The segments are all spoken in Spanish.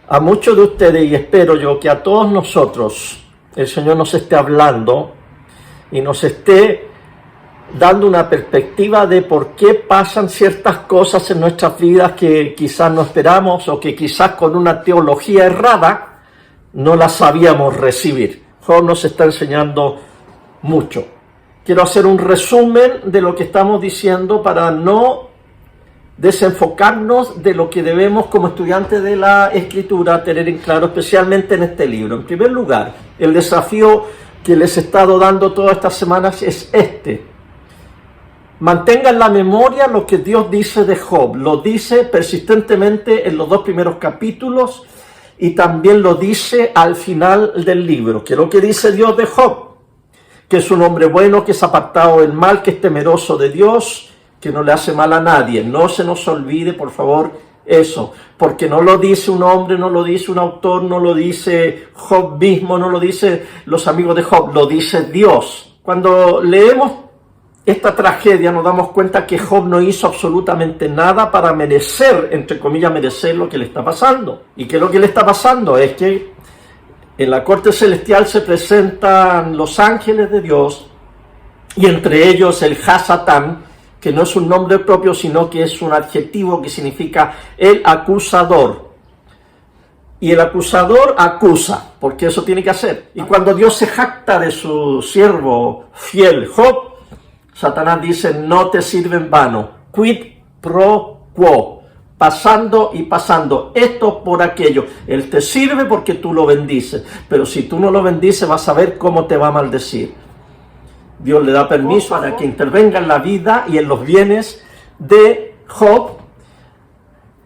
A muchos de ustedes, y espero yo que a todos nosotros, el Señor nos esté hablando y nos esté dando una perspectiva de por qué pasan ciertas cosas en nuestras vidas que quizás no esperamos o que quizás con una teología errada no las sabíamos recibir. Job nos está enseñando mucho. Quiero hacer un resumen de lo que estamos diciendo para no desenfocarnos de lo que debemos como estudiantes de la Escritura tener en claro, especialmente en este libro. En primer lugar, el desafío que les he estado dando todas estas semanas es este. Mantenga en la memoria lo que Dios dice de Job. Lo dice persistentemente en los 2 primeros capítulos y también lo dice al final del libro. Que lo que dice Dios de Job, que es un hombre bueno, que es apartado del mal, que es temeroso de Dios, que no le hace mal a nadie. No se nos olvide, por favor, eso, porque no lo dice un hombre, no lo dice un autor, no lo dice Job mismo, no lo dice los amigos de Job, lo dice Dios. Cuando leemos esta tragedia nos damos cuenta que Job no hizo absolutamente nada para merecer, entre comillas, merecer lo que le está pasando. ¿Y qué es lo que le está pasando? Es que en la corte celestial se presentan los ángeles de Dios y entre ellos el Hasatán, que no es un nombre propio, sino que es un adjetivo que significa el acusador. Y el acusador acusa, porque eso tiene que hacer. Y cuando Dios se jacta de su siervo fiel Job, Satanás dice, no te sirve en vano, quid pro quo, pasando y pasando, esto por aquello. Él te sirve porque tú lo bendices, pero si tú no lo bendices vas a ver cómo te va a maldecir. Dios le da permiso para que intervenga en la vida y en los bienes de Job.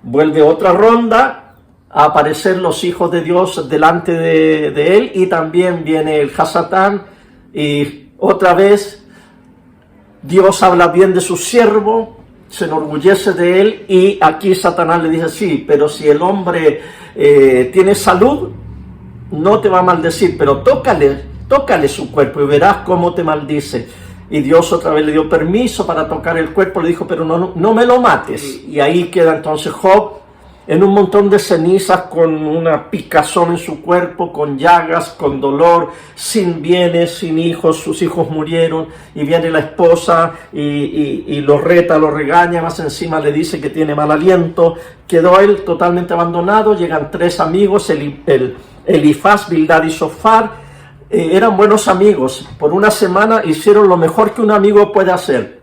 Vuelve otra ronda a aparecer los hijos de Dios delante de él y también viene el Hasatán y otra vez Dios habla bien de su siervo, se enorgullece de él y aquí Satanás le dice, sí, pero si el hombre tiene salud, no te va a maldecir, pero tócale su cuerpo y verás cómo te maldice. Y Dios otra vez le dio permiso para tocar el cuerpo, le dijo, pero no me lo mates. Y ahí queda entonces Job en un montón de cenizas, con una picazón en su cuerpo, con llagas, con dolor, sin bienes, sin hijos, sus hijos murieron, y viene la esposa y lo reta, lo regaña, más encima le dice que tiene mal aliento. Quedó él totalmente abandonado. Llegan 3 amigos, Elifaz, Bildad y Sofar. Eran buenos amigos. Por una semana hicieron lo mejor que un amigo puede hacer: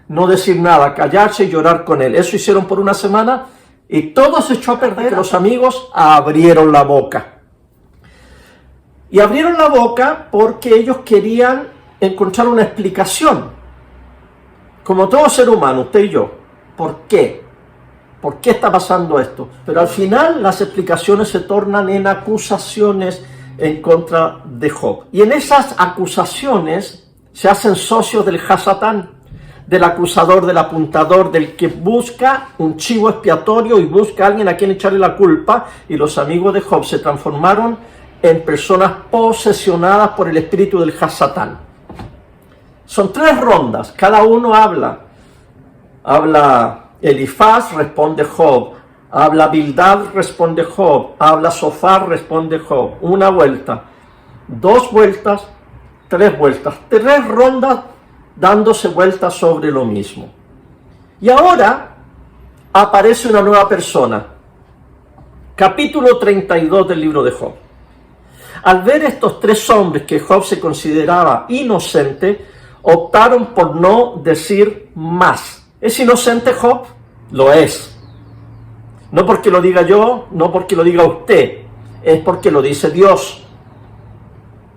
no decir nada, callarse y llorar con él. Eso hicieron por una semana y todo se echó a perder. Los amigos abrieron la boca. Y abrieron la boca porque ellos querían encontrar una explicación. Como todo ser humano, usted y yo. ¿Por qué? ¿Por qué está pasando esto? Pero al final las explicaciones se tornan en acusaciones en contra de Job. Y en esas acusaciones se hacen socios del Hasatán, del acusador, del apuntador, del que busca un chivo expiatorio y busca a alguien a quien echarle la culpa. Y los amigos de Job se transformaron en personas posesionadas por el espíritu del Hasatán. Son 3 rondas, cada uno habla. Habla Elifaz, responde Job. Habla Bildad, responde Job. Habla Sofar, responde Job. 1 vuelta, 2 vueltas, 3 vueltas. 3 rondas dándose vueltas sobre lo mismo. Y ahora aparece una nueva persona. Capítulo 32 del libro de Job. Al ver estos 3 hombres que Job se consideraba inocente, optaron por no decir más. ¿Es inocente Job? Lo es. No porque lo diga yo, no porque lo diga usted, es porque lo dice Dios.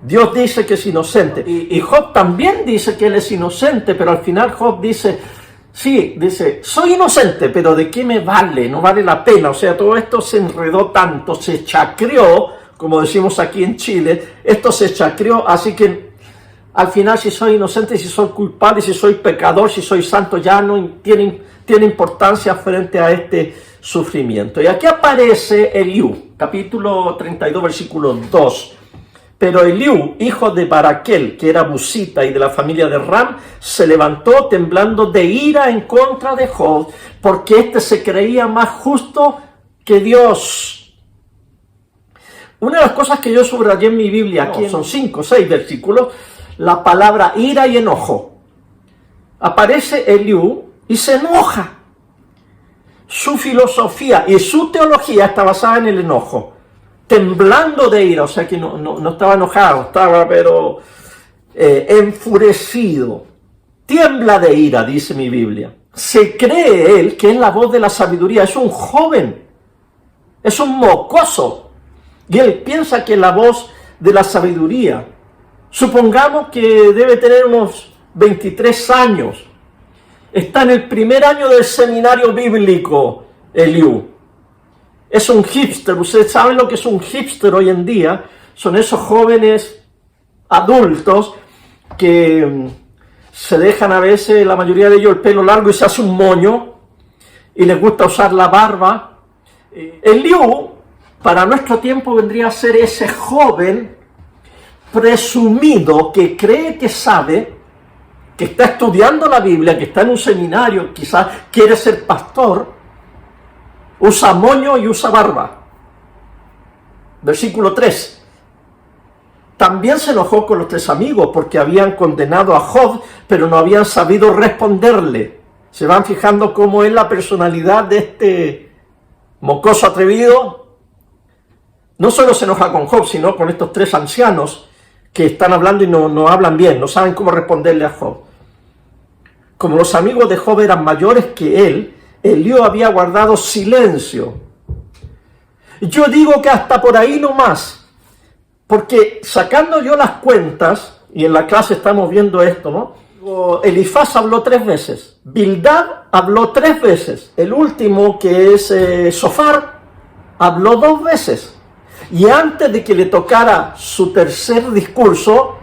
Dios dice que es inocente. Y Job también dice que él es inocente, pero al final Job dice, sí, dice, soy inocente, pero ¿de qué me vale? No vale la pena. O sea, todo esto se enredó tanto, se chacreó, como decimos aquí en Chile, esto se chacreó, así que al final si soy inocente, si soy culpable, si soy pecador, si soy santo, ya no tiene importancia frente a este sufrimiento. Y aquí aparece Eliú, capítulo 32, versículo 2. Pero Eliú, hijo de Baraquel, que era busita y de la familia de Ram, se levantó temblando de ira en contra de Job, porque éste se creía más justo que Dios. Una de las cosas que yo subrayé en mi Biblia, aquí son 5 o 6 versículos, la palabra ira y enojo. Aparece Eliú y se enoja. Su filosofía y su teología está basada en el enojo, temblando de ira, o sea que no estaba enojado, estaba pero enfurecido. Tiembla de ira, dice mi Biblia. Se cree él que es la voz de la sabiduría, es un joven, es un mocoso, y él piensa que es la voz de la sabiduría. Supongamos que debe tener unos 23 años. Está en el primer año del seminario bíblico, Eliú. Es un hipster. Ustedes saben lo que es un hipster hoy en día. Son esos jóvenes adultos que se dejan a veces, la mayoría de ellos, el pelo largo y se hace un moño. Y les gusta usar la barba. Eliú, para nuestro tiempo, vendría a ser ese joven presumido que cree que sabe, que está estudiando la Biblia, que está en un seminario, quizás quiere ser pastor, usa moño y usa barba. Versículo 3. También se enojó con los 3 amigos porque habían condenado a Job, pero no habían sabido responderle. ¿Se van fijando cómo es la personalidad de este mocoso atrevido? No solo se enoja con Job, sino con estos 3 ancianos que están hablando y no hablan bien, no saben cómo responderle a Job. Como los amigos de Job eran mayores que él, Eliú había guardado silencio. Yo digo que hasta por ahí no más, porque sacando yo las cuentas, y en la clase estamos viendo esto, ¿no? Elifaz habló 3 veces, Bildad habló 3 veces, el último que es Sofar habló 2 veces. Y antes de que le tocara su tercer discurso,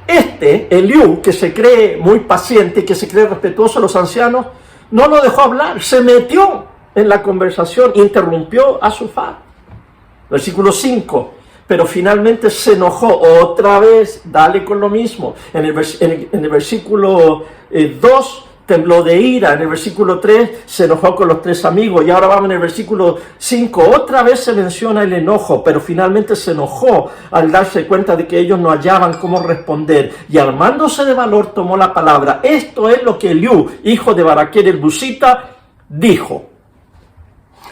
Eliú, que se cree muy paciente y que se cree respetuoso a los ancianos, no lo dejó hablar, se metió en la conversación, interrumpió a Sofar. Versículo 5, pero finalmente se enojó otra vez, dale con lo mismo. En el versículo 2, tembló de ira. En el versículo 3 se enojó con los 3 amigos. Y ahora vamos en el versículo 5. Otra vez se menciona el enojo, pero finalmente se enojó al darse cuenta de que ellos no hallaban cómo responder. Y armándose de valor tomó la palabra. Esto es lo que Eliú, hijo de Baraquel el Busita, dijo.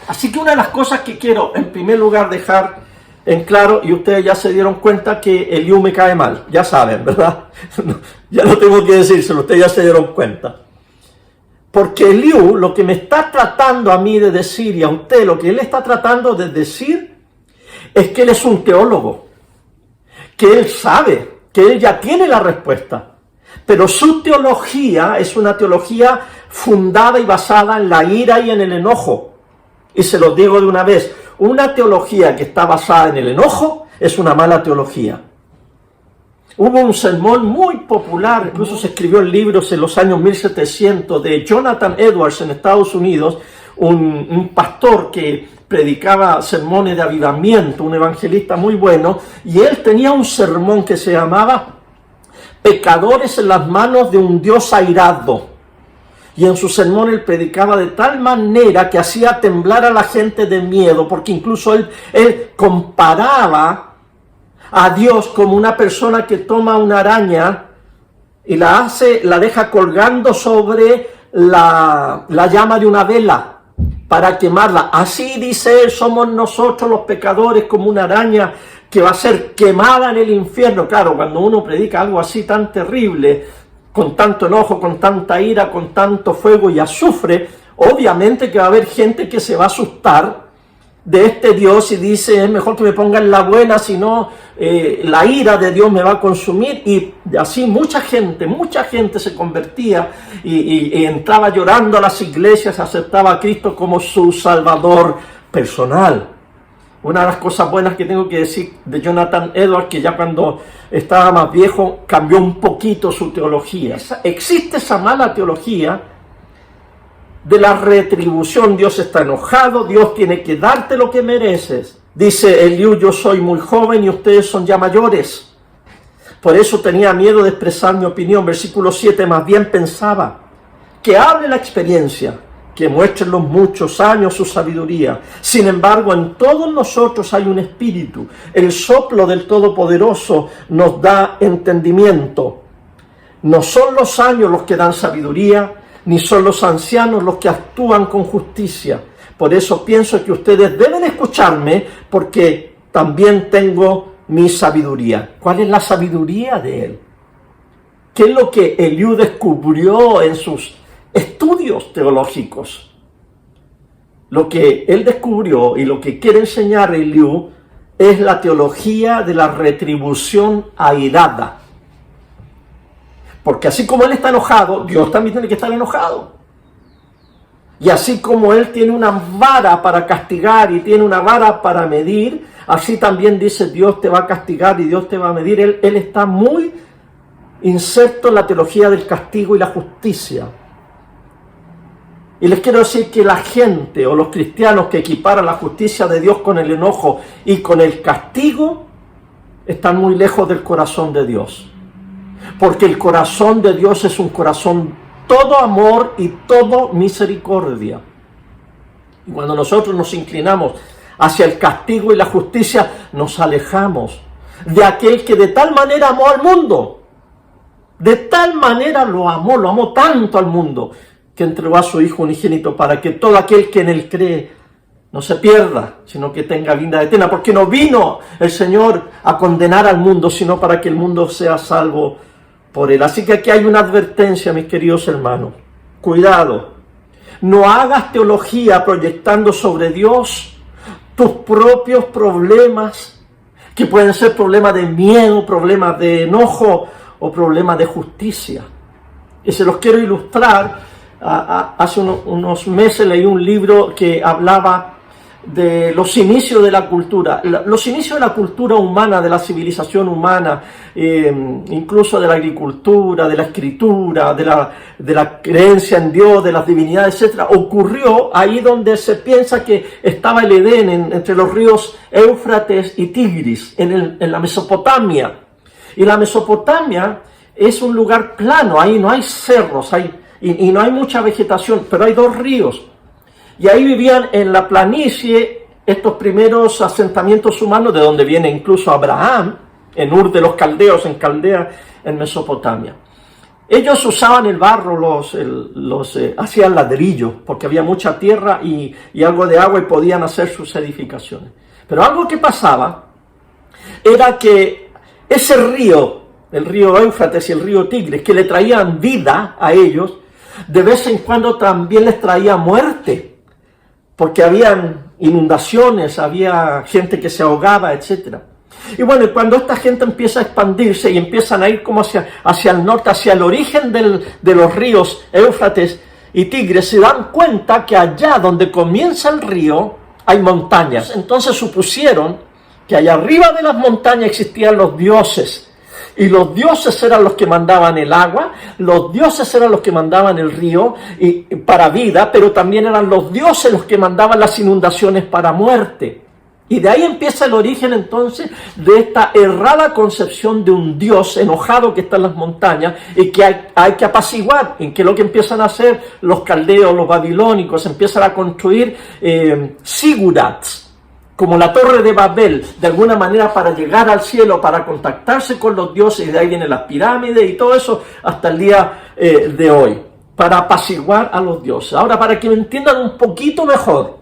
Así que una de las cosas que quiero en primer lugar dejar en claro, y ustedes ya se dieron cuenta que Eliú me cae mal. Ya saben, ¿verdad? Ya no tengo que decírselo, ustedes ya se dieron cuenta. Porque Eliú lo que me está tratando a mí de decir, y a usted lo que él está tratando de decir, es que él es un teólogo, que él sabe, que él ya tiene la respuesta, pero su teología es una teología fundada y basada en la ira y en el enojo. Y se los digo de una vez, una teología que está basada en el enojo es una mala teología. Hubo un sermón muy popular, incluso se escribió en libros en los años 1700, de Jonathan Edwards en Estados Unidos, un pastor que predicaba sermones de avivamiento, un evangelista muy bueno, y él tenía un sermón que se llamaba Pecadores en las manos de un Dios airado. Y en su sermón él predicaba de tal manera que hacía temblar a la gente de miedo, porque incluso él comparaba a Dios como una persona que toma una araña y la deja colgando sobre la llama de una vela para quemarla. Así dice él, somos nosotros los pecadores como una araña que va a ser quemada en el infierno. Claro, cuando uno predica algo así tan terrible, con tanto enojo, con tanta ira, con tanto fuego y azufre, obviamente que va a haber gente que se va a asustar de este Dios y dice, es mejor que me pongan la buena, si no la ira de Dios me va a consumir. Y así mucha gente se convertía y entraba llorando a las iglesias, aceptaba a Cristo como su Salvador personal. Una de las cosas buenas que tengo que decir de Jonathan Edwards, que ya cuando estaba más viejo cambió un poquito su teología. Existe esa mala teología de la retribución. Dios está enojado, Dios tiene que darte lo que mereces. Dice Eliú, yo soy muy joven y ustedes son ya mayores. Por eso tenía miedo de expresar mi opinión. Versículo 7, más bien pensaba que hable la experiencia, que muestren los muchos años su sabiduría. Sin embargo, en todos nosotros hay un espíritu. El soplo del Todopoderoso nos da entendimiento. No son los años los que dan sabiduría, ni son los ancianos los que actúan con justicia. Por eso pienso que ustedes deben escucharme, porque también tengo mi sabiduría. ¿Cuál es la sabiduría de él? ¿Qué es lo que Eliú descubrió en sus estudios teológicos? Lo que él descubrió y lo que quiere enseñar Eliú es la teología de la retribución airada. Porque así como él está enojado, Dios también tiene que estar enojado. Y así como él tiene una vara para castigar y tiene una vara para medir, así también dice Dios te va a castigar y Dios te va a medir. Él está muy inserto en la teología del castigo y la justicia. Y les quiero decir que la gente o los cristianos que equiparan la justicia de Dios con el enojo y con el castigo están muy lejos del corazón de Dios. Porque el corazón de Dios es un corazón todo amor y todo misericordia. Y cuando nosotros nos inclinamos hacia el castigo y la justicia, nos alejamos de aquel que de tal manera amó al mundo. De tal manera lo amó tanto al mundo, que entregó a su Hijo unigénito para que todo aquel que en él cree no se pierda, sino que tenga vida eterna. Porque no vino el Señor a condenar al mundo, sino para que el mundo sea salvo por él. Así que aquí hay una advertencia, mis queridos hermanos. Cuidado, no hagas teología proyectando sobre Dios tus propios problemas, que pueden ser problemas de miedo, problemas de enojo o problemas de justicia. Y se los quiero ilustrar. Hace unos meses leí un libro que hablaba de los inicios de la cultura, los inicios de la cultura humana, de la civilización humana, incluso de la agricultura, de la escritura, de la creencia en Dios, de las divinidades, etc. Ocurrió ahí donde se piensa que estaba el Edén, entre los ríos Éufrates y Tigris, en la Mesopotamia. Y la Mesopotamia es un lugar plano, ahí no hay cerros, y no hay mucha vegetación, pero hay dos ríos. Y ahí vivían en la planicie estos primeros asentamientos humanos, de donde viene incluso Abraham, en Ur de los Caldeos, en Caldea, en Mesopotamia. Ellos usaban el barro, hacían ladrillos, porque había mucha tierra y algo de agua y podían hacer sus edificaciones. Pero algo que pasaba era que ese río, el río Éufrates y el río Tigris, que le traían vida a ellos, de vez en cuando también les traía muerte, porque habían inundaciones, había gente que se ahogaba, etc. Y bueno, cuando esta gente empieza a expandirse y empiezan a ir como hacia el norte, hacia el origen de los ríos Éufrates y Tigris, se dan cuenta que allá donde comienza el río hay montañas. Entonces supusieron que allá arriba de las montañas existían los dioses. Y los dioses eran los que mandaban el agua, los dioses eran los que mandaban el río para vida, pero también eran los dioses los que mandaban las inundaciones para muerte. Y de ahí empieza el origen entonces de esta errada concepción de un Dios enojado que está en las montañas y que hay que apaciguar. ¿En qué es lo que empiezan a hacer los caldeos, los babilónicos? Empiezan a construir zigurats, como la torre de Babel, de alguna manera para llegar al cielo, para contactarse con los dioses, y de ahí vienen las pirámides y todo eso hasta el día de hoy, para apaciguar a los dioses. Ahora, para que me entiendan un poquito mejor,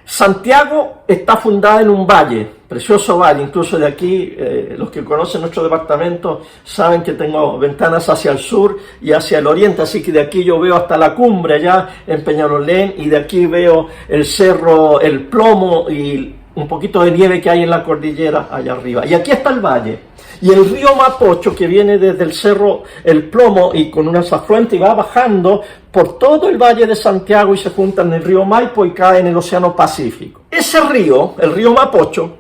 Santiago está fundada en un valle, precioso valle, incluso de aquí, los que conocen nuestro departamento saben que tengo ventanas hacia el sur y hacia el oriente, así que de aquí yo veo hasta la cumbre allá en Peñalolén, y de aquí veo el cerro El Plomo y un poquito de nieve que hay en la cordillera allá arriba. Y aquí está el valle. Y el río Mapocho, que viene desde el cerro El Plomo y con unas afluentes y va bajando por todo el valle de Santiago y se junta en el río Maipo y cae en el Océano Pacífico. Ese río, el río Mapocho,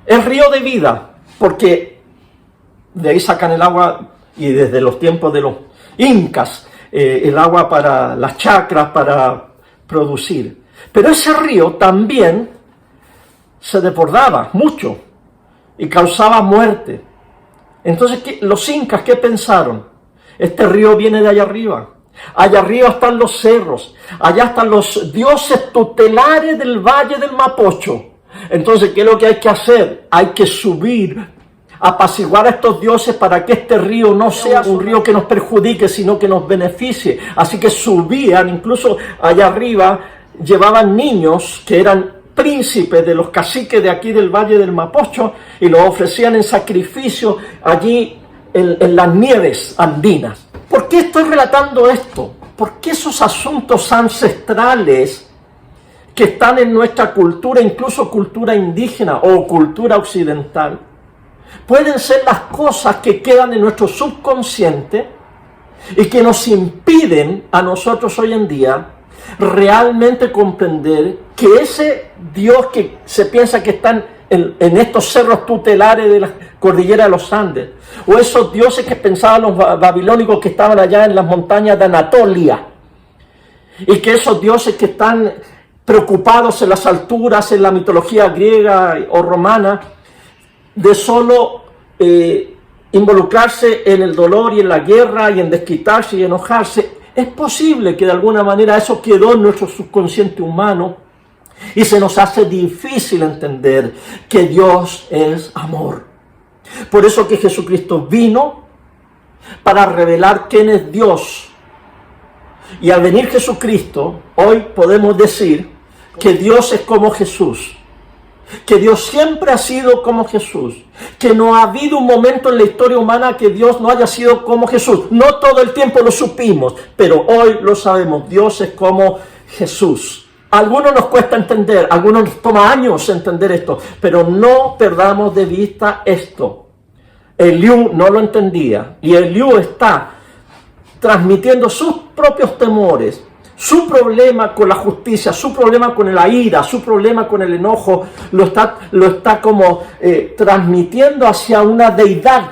es río de vida, porque de ahí sacan el agua, y desde los tiempos de los incas, el agua para las chacras, para producir. Pero ese río también se desbordaba mucho y causaba muerte. Entonces, los incas, ¿qué pensaron? Este río viene de allá arriba. Allá arriba están los cerros, allá están los dioses tutelares del Valle del Mapocho. Entonces, ¿qué es lo que hay que hacer? Hay que subir, apaciguar a estos dioses para que este río no sea un río que nos perjudique, sino que nos beneficie. Así que subían, incluso allá arriba, llevaban niños que eran príncipes de los caciques de aquí del Valle del Mapocho y los ofrecían en sacrificio allí en las nieves andinas. ¿Por qué estoy relatando esto? Porque esos asuntos ancestrales que están en nuestra cultura, incluso cultura indígena o cultura occidental, pueden ser las cosas que quedan en nuestro subconsciente y que nos impiden a nosotros hoy en día realmente comprender que ese Dios que se piensa que están en estos cerros tutelares de la cordillera de los Andes, o esos dioses que pensaban los babilónicos que estaban allá en las montañas de Anatolia, y que esos dioses que están preocupados en las alturas, en la mitología griega o romana, de solo involucrarse en el dolor y en la guerra y en desquitarse y enojarse, es posible que de alguna manera eso quedó en nuestro subconsciente humano y se nos hace difícil entender que Dios es amor. Por eso que Jesucristo vino para revelar quién es Dios. Y al venir Jesucristo, hoy podemos decir que Dios es como Jesús. Que Dios siempre ha sido como Jesús, que no ha habido un momento en la historia humana que Dios no haya sido como Jesús. No todo el tiempo lo supimos, pero hoy lo sabemos, Dios es como Jesús. A algunos nos cuesta entender, a algunos nos toma años entender esto, pero no perdamos de vista esto. Eliú no lo entendía y Eliú está transmitiendo sus propios temores, su problema con la justicia, su problema con la ira, su problema con el enojo, lo está como transmitiendo hacia una deidad.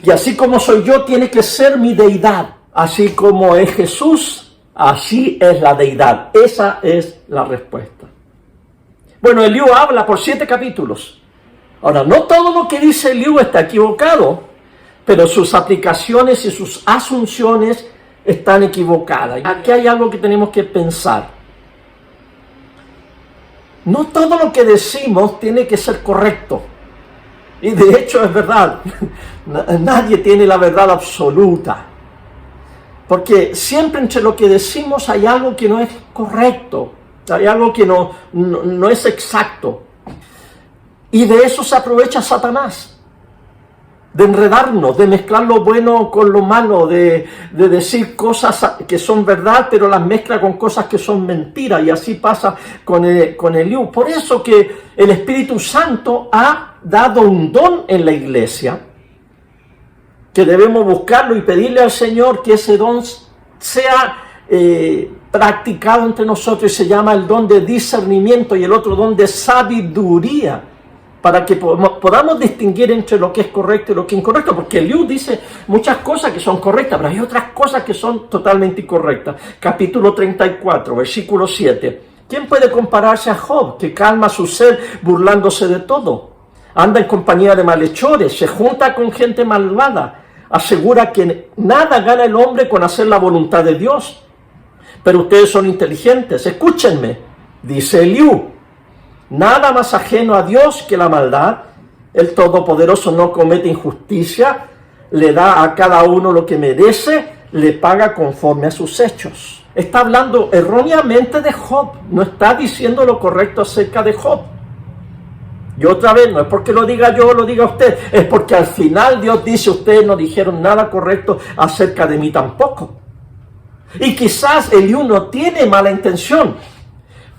Y así como soy yo, tiene que ser mi deidad. Así como es Jesús, así es la deidad. Esa es la respuesta. Bueno, Eliú habla por 7 capítulos. Ahora, no todo lo que dice Eliú está equivocado, pero sus aplicaciones y sus asunciones están equivocadas. Aquí hay algo que tenemos que pensar. No todo lo que decimos tiene que ser correcto. Y de hecho es verdad. Nadie tiene la verdad absoluta. Porque siempre entre lo que decimos hay algo que no es correcto. Hay algo que no es exacto. Y de eso se aprovecha Satanás. De enredarnos, de mezclar lo bueno con lo malo, de decir cosas que son verdad, pero las mezcla con cosas que son mentiras, y así pasa con Eliú. Por eso que el Espíritu Santo ha dado un don en la iglesia, que debemos buscarlo y pedirle al Señor que ese don sea practicado entre nosotros, y se llama el don de discernimiento y el otro don de sabiduría, para que podamos distinguir entre lo que es correcto y lo que es incorrecto, porque Eliú dice muchas cosas que son correctas, pero hay otras cosas que son totalmente incorrectas. Capítulo 34, versículo 7. ¿Quién puede compararse a Job, que calma su sed burlándose de todo? Anda en compañía de malhechores, se junta con gente malvada, asegura que nada gana el hombre con hacer la voluntad de Dios. Pero ustedes son inteligentes, escúchenme, dice Eliú. Nada más ajeno a Dios que la maldad. El Todopoderoso no comete injusticia, le da a cada uno lo que merece, le paga conforme a sus hechos. Está hablando erróneamente de Job, no está diciendo lo correcto acerca de Job. Y otra vez, no es porque lo diga yo o lo diga usted, es porque al final Dios dice, ustedes no dijeron nada correcto acerca de mí tampoco. Y quizás Eliú no tiene mala intención,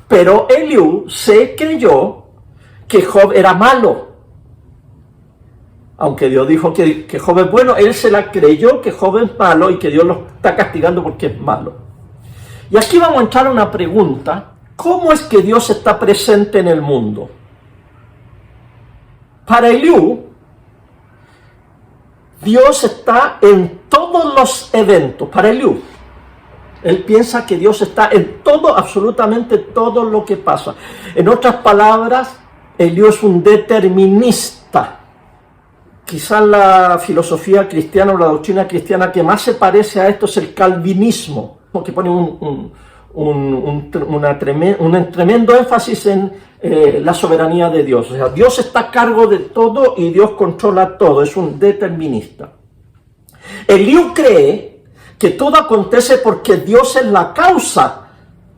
pero Eliú se creyó que Job era malo. Aunque Dios dijo que Job es bueno, él se la creyó que Job es malo y que Dios lo está castigando porque es malo. Y aquí vamos a entrar a una pregunta. ¿Cómo es que Dios está presente en el mundo? Para Eliú, Dios está en todos los eventos. Para Eliú, él piensa que Dios está en todo, absolutamente todo lo que pasa. En otras palabras, Eliú es un determinista. quizás la filosofía cristiana o la doctrina cristiana que más se parece a esto es el calvinismo, que pone un tremendo énfasis en la soberanía de Dios. O sea, Dios está a cargo de todo y Dios controla todo, es un determinista. Eliú cree que todo acontece porque Dios es la causa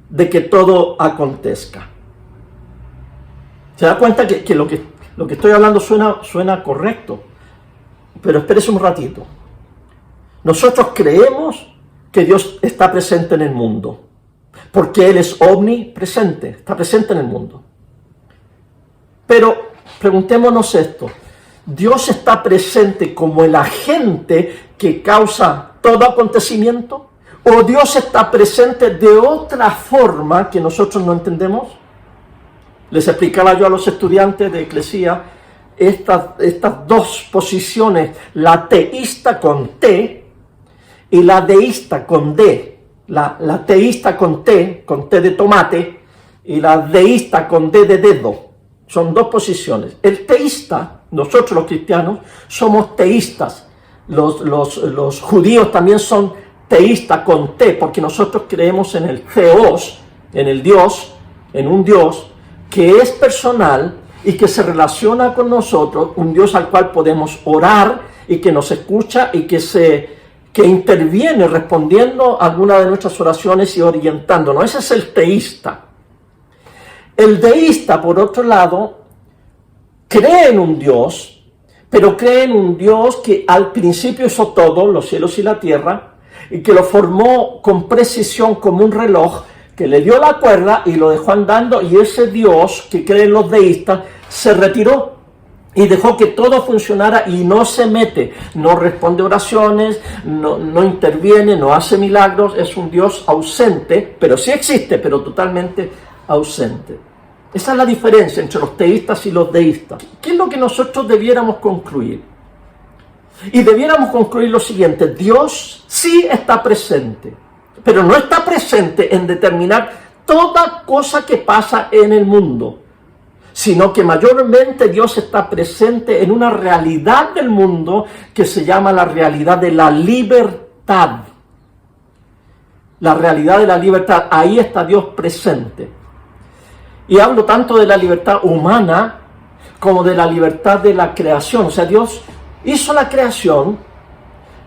de que todo acontezca. ¿Se da cuenta que lo que estoy hablando suena correcto? Pero espérese un ratito. Nosotros creemos que Dios está presente en el mundo, porque Él es omnipresente, está presente en el mundo. Pero preguntémonos esto: ¿Dios está presente como el agente que causa todo acontecimiento? ¿O Dios está presente de otra forma que nosotros no entendemos? Les explicaba yo a los estudiantes de Eclesía estas dos posiciones, la teísta con T y la deísta con D. La teísta con T de tomate, y la deísta con D de dedo. Son dos posiciones. El teísta, nosotros los cristianos, somos teístas. Los judíos también son teístas con T, porque nosotros creemos en el Theos, en el Dios, en un Dios que es personal y que se relaciona con nosotros, un Dios al cual podemos orar y que nos escucha y que interviene respondiendo a alguna de nuestras oraciones y orientándonos. Ese es el teísta. El deísta, por otro lado, cree en un Dios, pero cree en un Dios que al principio hizo todo, los cielos y la tierra, y que lo formó con precisión como un reloj, que le dio la cuerda y lo dejó andando, y ese Dios que creen los deístas se retiró y dejó que todo funcionara y no se mete, no responde oraciones, no interviene, no hace milagros. Es un Dios ausente, pero sí existe, pero totalmente ausente. Esa es la diferencia entre los teístas y los deístas. ¿Qué es lo que nosotros debiéramos concluir? Y debiéramos concluir lo siguiente: Dios sí está presente, pero no está presente en determinar toda cosa que pasa en el mundo, sino que mayormente Dios está presente en una realidad del mundo que se llama la realidad de la libertad. La realidad de la libertad, ahí está Dios presente. Y hablo tanto de la libertad humana como de la libertad de la creación. O sea, Dios hizo la creación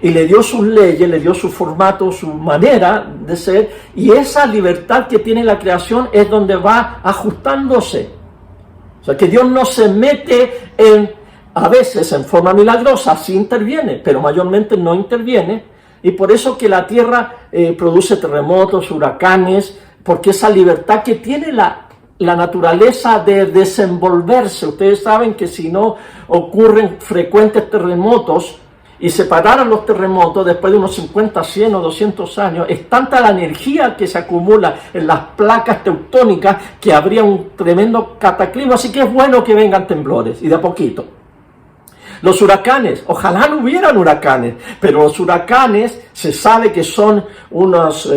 y le dio sus leyes, le dio su formato, su manera de ser, y esa libertad que tiene la creación es donde va ajustándose. O sea, que Dios no se mete a veces en forma milagrosa, sí interviene, pero mayormente no interviene, y por eso que la tierra produce terremotos, huracanes, porque esa libertad que tiene la naturaleza de desenvolverse. Ustedes saben que si no ocurren frecuentes terremotos y se pararan los terremotos después de unos 50, 100 o 200 años, es tanta la energía que se acumula en las placas tectónicas que habría un tremendo cataclismo. Así que es bueno que vengan temblores, y de a poquito. Los huracanes, ojalá no hubieran huracanes, pero los huracanes se sabe que son unas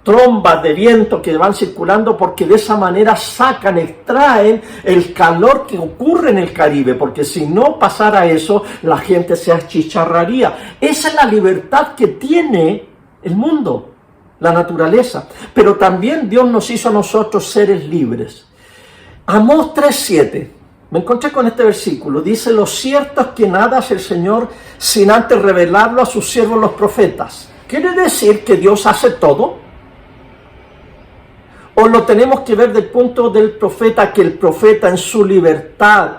trombas de viento que van circulando, porque de esa manera extraen el calor que ocurre en el Caribe, porque si no pasara eso, la gente se achicharraría. Esa es la libertad que tiene el mundo, la naturaleza. Pero también Dios nos hizo a nosotros seres libres. Amós 3:7. Me encontré con este versículo. Dice: lo cierto es que nada hace el Señor sin antes revelarlo a sus siervos los profetas. ¿Quiere decir que Dios hace todo? ¿O lo tenemos que ver del punto del profeta, que el profeta en su libertad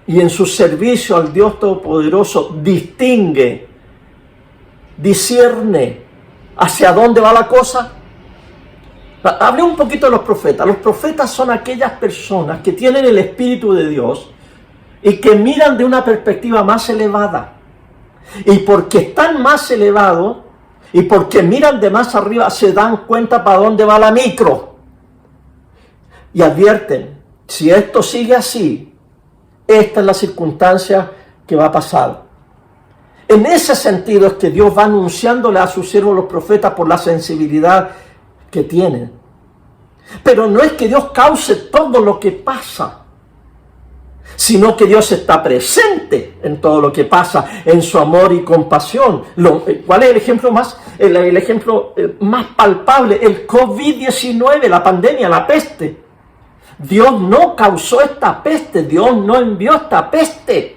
y en su servicio al Dios Todopoderoso distingue, discierne hacia dónde va la cosa? Hablé un poquito de los profetas. Los profetas son aquellas personas que tienen el Espíritu de Dios y que miran de una perspectiva más elevada. Y porque están más elevados y porque miran de más arriba, se dan cuenta para dónde va la micro. Y advierten: si esto sigue así, esta es la circunstancia que va a pasar. En ese sentido es que Dios va anunciándole a sus siervos los profetas por la sensibilidad que tienen. Pero no es que Dios cause todo lo que pasa, sino que Dios está presente en todo lo que pasa, en su amor y compasión. ¿Cuál es el ejemplo el ejemplo más palpable? El COVID-19, la pandemia, la peste. Dios no causó esta peste, Dios no envió esta peste.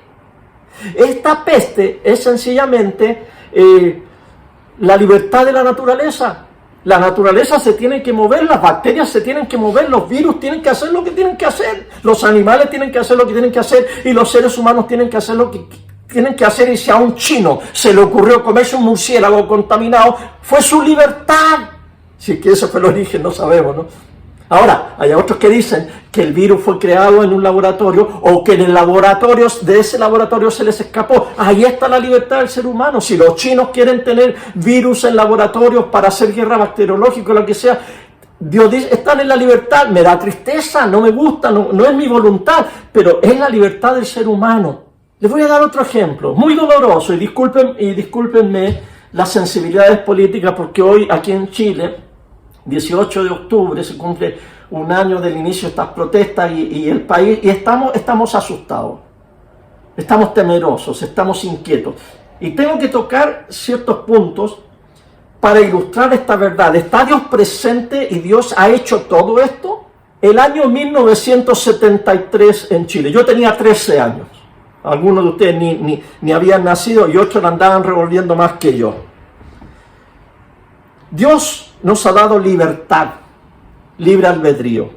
Esta peste es sencillamente la libertad de la naturaleza. La naturaleza se tiene que mover, las bacterias se tienen que mover, los virus tienen que hacer lo que tienen que hacer, los animales tienen que hacer lo que tienen que hacer y los seres humanos tienen que hacer lo que tienen que hacer. Y si a un chino se le ocurrió comerse un murciélago contaminado, fue su libertad. Si es que ese fue el origen, no sabemos, ¿no? Ahora, hay otros que dicen que el virus fue creado en un laboratorio o que en el laboratorio, de ese laboratorio se les escapó. Ahí está la libertad del ser humano. Si los chinos quieren tener virus en laboratorios para hacer guerra bacteriológica o lo que sea, Dios dice, están en la libertad. Me da tristeza, no me gusta, no es mi voluntad, pero es la libertad del ser humano. Les voy a dar otro ejemplo, muy doloroso, y discúlpenme las sensibilidades políticas, porque hoy aquí en Chile, 18 de octubre, se cumple un año del inicio de estas protestas y el país, y estamos asustados, estamos temerosos, estamos inquietos. Y tengo que tocar ciertos puntos para ilustrar esta verdad. ¿Está Dios presente y Dios ha hecho todo esto? El año 1973 en Chile, yo tenía 13 años. Algunos de ustedes ni habían nacido y otros la andaban revolviendo más que yo. Dios nos ha dado libertad, libre albedrío.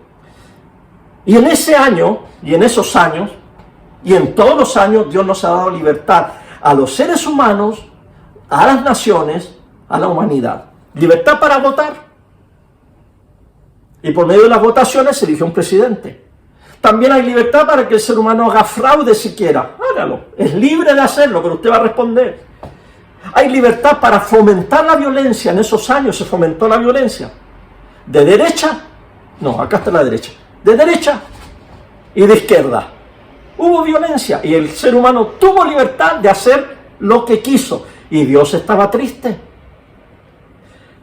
Y en ese año, y en esos años, y en todos los años, Dios nos ha dado libertad a los seres humanos, a las naciones, a la humanidad. Libertad para votar. Y por medio de las votaciones se elige un presidente. También hay libertad para que el ser humano haga fraude si quiera. Hágalo. Es libre de hacerlo, pero usted va a responder. Hay libertad para fomentar la violencia. En esos años se fomentó la violencia. De derecha, no, acá está la derecha. De derecha y de izquierda. Hubo violencia y el ser humano tuvo libertad de hacer lo que quiso. Y Dios estaba triste.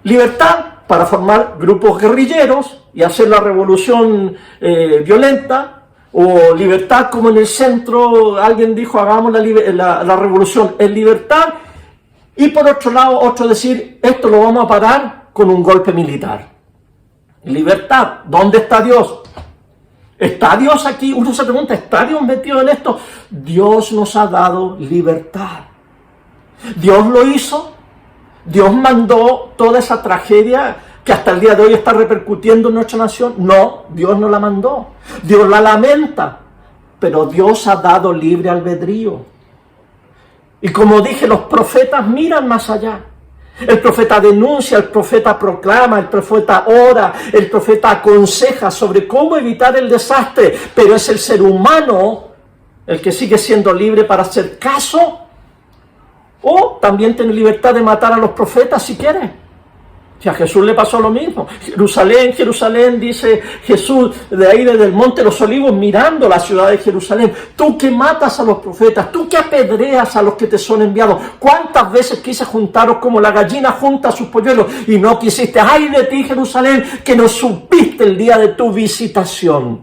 Libertad para formar grupos guerrilleros y hacer la revolución violenta. O libertad como en el centro, alguien dijo, hagamos la revolución en libertad. Y por otro lado, otro decir, esto lo vamos a parar con un golpe militar. Libertad, ¿dónde está Dios? ¿Está Dios aquí? Uno se pregunta, ¿está Dios metido en esto? Dios nos ha dado libertad. Dios lo hizo. Dios mandó toda esa tragedia que hasta el día de hoy está repercutiendo en nuestra nación. No, Dios no la mandó. Dios la lamenta. Pero Dios ha dado libre albedrío. Y como dije, los profetas miran más allá. El profeta denuncia, el profeta proclama, el profeta ora, el profeta aconseja sobre cómo evitar el desastre. Pero es el ser humano el que sigue siendo libre para hacer caso. O también tiene libertad de matar a los profetas si quiere. Si a Jesús le pasó lo mismo. Jerusalén, dice Jesús, de ahí desde el Monte de los Olivos, mirando la ciudad de Jerusalén. Tú que matas a los profetas, tú que apedreas a los que te son enviados. ¿Cuántas veces quise juntaros como la gallina junta a sus polluelos y no quisiste? ¡Ay de ti, Jerusalén, que no supiste el día de tu visitación!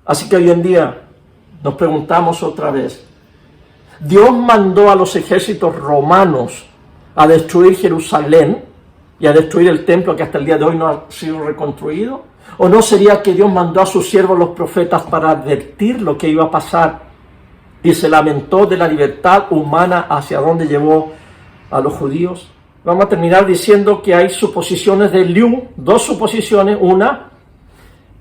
Así que hoy en día nos preguntamos otra vez. Dios mandó a los ejércitos romanos a destruir Jerusalén y a destruir el templo que hasta el día de hoy no ha sido reconstruido. ¿O no sería que Dios mandó a sus siervos los profetas para advertir lo que iba a pasar y se lamentó de la libertad humana hacia donde llevó a los judíos? Vamos a terminar diciendo que hay suposiciones de Liu, dos suposiciones. Una,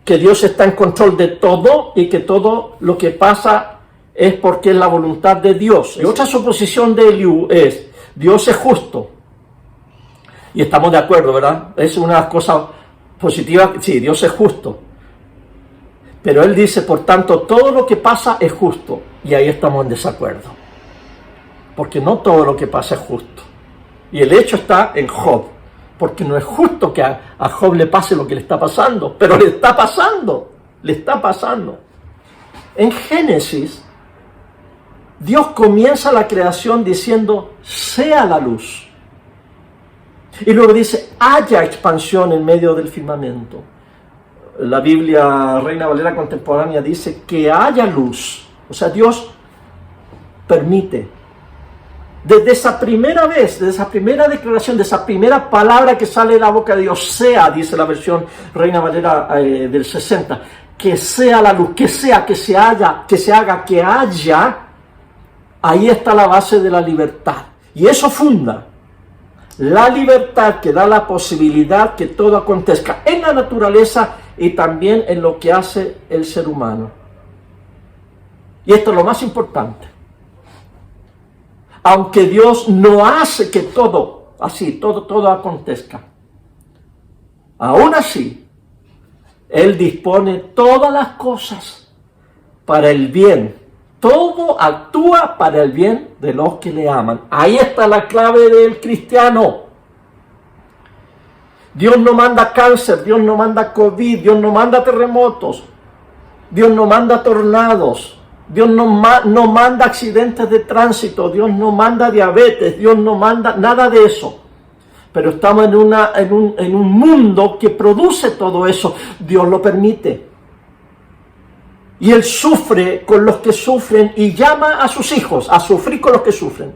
que Dios está en control de todo y que todo lo que pasa es porque es la voluntad de Dios. Y otra suposición de Liu es, Dios es justo. Y estamos de acuerdo, ¿verdad? Es una de las cosas positivas. Sí, Dios es justo. Pero Él dice, por tanto, todo lo que pasa es justo. Y ahí estamos en desacuerdo. Porque no todo lo que pasa es justo. Y el hecho está en Job. Porque no es justo que a Job le pase lo que le está pasando. Pero le está pasando. Le está pasando. En Génesis, Dios comienza la creación diciendo, sea la luz. Y luego dice, haya expansión en medio del firmamento. La Biblia Reina Valera Contemporánea dice que haya luz. O sea, Dios permite. Desde esa primera vez, desde esa primera declaración, de esa primera palabra que sale de la boca de Dios, sea, dice la versión Reina Valera del 60, que sea la luz, que sea, que se haga, que haya, ahí está la base de la libertad. Y eso funda la libertad que da la posibilidad que todo acontezca en la naturaleza y también en lo que hace el ser humano. Y esto es lo más importante. Aunque Dios no hace que todo, así, todo acontezca, aún así, Él dispone todas las cosas para el bien. Todo actúa para el bien de los que le aman. Ahí está la clave del cristiano. Dios no manda cáncer, Dios no manda COVID, Dios no manda terremotos, Dios no manda tornados, Dios no manda accidentes de tránsito, Dios no manda diabetes, Dios no manda nada de eso. Pero estamos en un mundo que produce todo eso. Dios lo permite. Y Él sufre con los que sufren y llama a sus hijos a sufrir con los que sufren.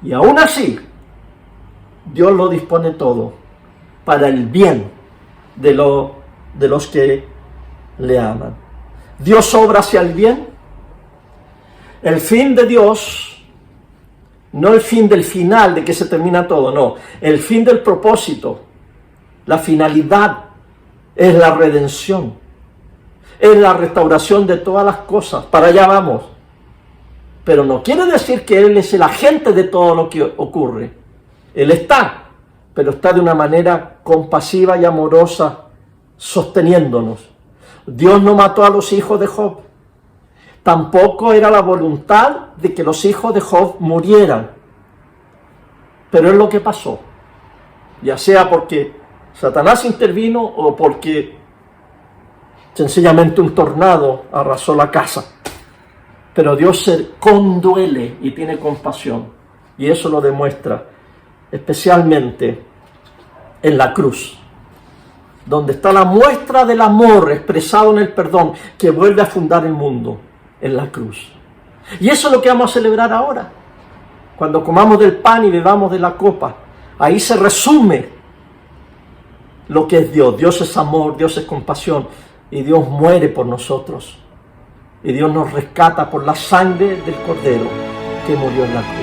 Y aún así, Dios lo dispone todo para el bien de los que le aman. Dios obra hacia el bien. El fin de Dios, no el fin del final, de que se termina todo, no. El fin del propósito, la finalidad, es la redención. Es la restauración de todas las cosas. Para allá vamos. Pero no quiere decir que Él es el agente de todo lo que ocurre. Él está, pero está de una manera compasiva y amorosa, sosteniéndonos. Dios no mató a los hijos de Job. Tampoco era la voluntad de que los hijos de Job murieran. Pero es lo que pasó. Ya sea porque Satanás intervino o porque sencillamente un tornado arrasó la casa. Pero Dios se conduele y tiene compasión. Y eso lo demuestra especialmente en la cruz, donde está la muestra del amor expresado en el perdón que vuelve a fundar el mundo, en la cruz. Y eso es lo que vamos a celebrar ahora. Cuando comamos del pan y bebamos de la copa, ahí se resume lo que es Dios. Dios es amor, Dios es compasión, y Dios muere por nosotros. Y Dios nos rescata por la sangre del Cordero que murió en la cruz.